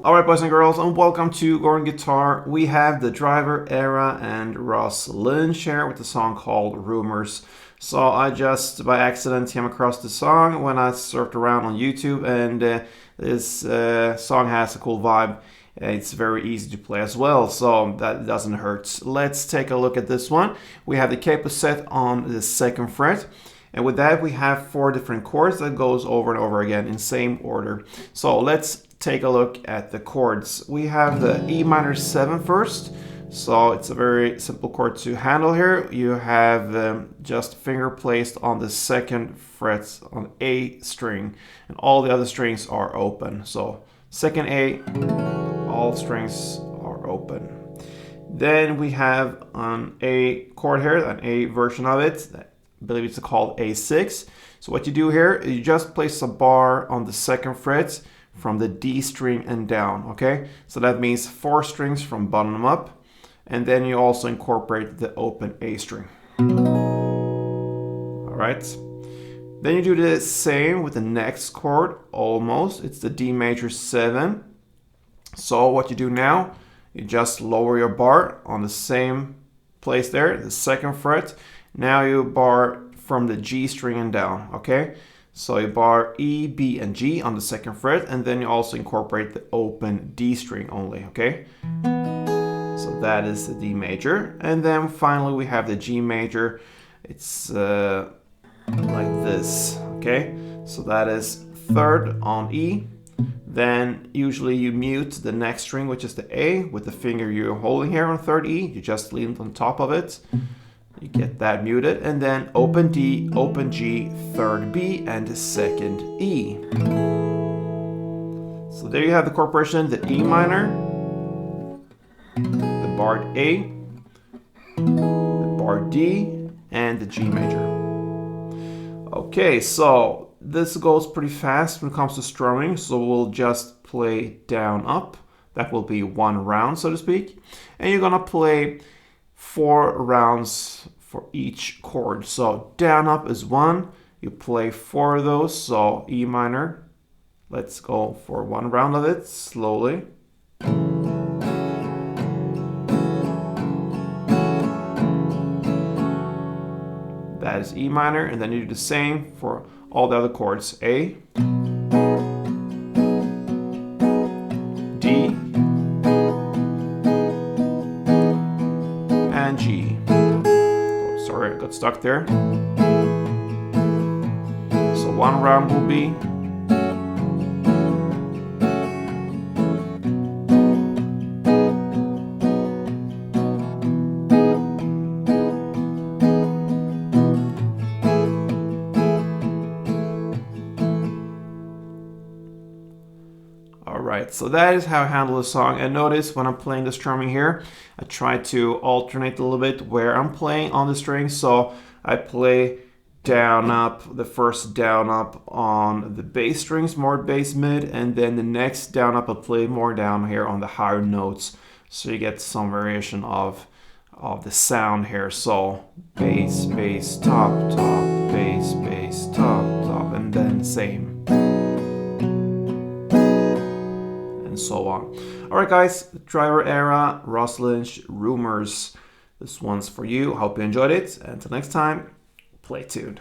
Alright boys and girls, and welcome to Gordon Guitar. We have the Driver Era and Ross Lynch here with a song called Rumors. So I just by accident came across the song when I surfed around on YouTube, and this song has a cool vibe. It's very easy to play as well, so that doesn't hurt. Let's take a look at this one. We have the capo set on the 2nd fret. And with that, we have 4 different chords that goes over and over again in same order. So let's take a look at the chords. We have the E minor 7 first. So it's a very simple chord to handle here. You have just finger placed on the 2nd fret on A string, and all the other strings are open. So 2nd A, all strings are open. Then we have an A chord here, an A version of it. I believe it's called A6. So what you do here, you just place a bar on the 2nd fret from the D string and down, okay? So that means 4 strings from bottom up, and then you also incorporate the open A string. All right. Then you do the same with the next chord, almost. It's the D major 7. So what you do now, you just lower your bar on the same place there, the 2nd fret. Now you bar from the G string and down, okay? So you bar E, B, and G on the 2nd fret, and then you also incorporate the open D string only, okay? So that is the D major. And then finally we have the G major. It's like this, okay? So that is 3rd on E. Then usually you mute the next string, which is the A, with the finger you're holding here on 3rd E. You just lean on top of it. You get that muted, and then open D, open G, 3rd B, and 2nd E. So there you have the chord, the E minor, the barred A, the barred D, and the G major. Okay, so this goes pretty fast when it comes to strumming, so we'll just play down up. That will be 1 round, so to speak. And you're gonna play 4 rounds for each chord. So down up is 1. You play 4 of those. So E minor. Let's go for 1 round of it slowly. That is E minor, and then you do the same for all the other chords. A, D, and G. Oh, sorry, I got stuck there. So 1 round will be Alright, so that is how I handle the song. And notice when I'm playing the strumming here, I try to alternate a little bit where I'm playing on the strings. So I play down up, the first down up on the bass strings, more bass mid, and then the next down up I play more down here on the higher notes. So you get some variation of the sound here. So bass, bass, top, top, bass, bass, top, top, and then same. And so on. Alright guys, Driver Era, Ross Lynch, Rumors. This one's for you. Hope you enjoyed it. Until next time, play tuned.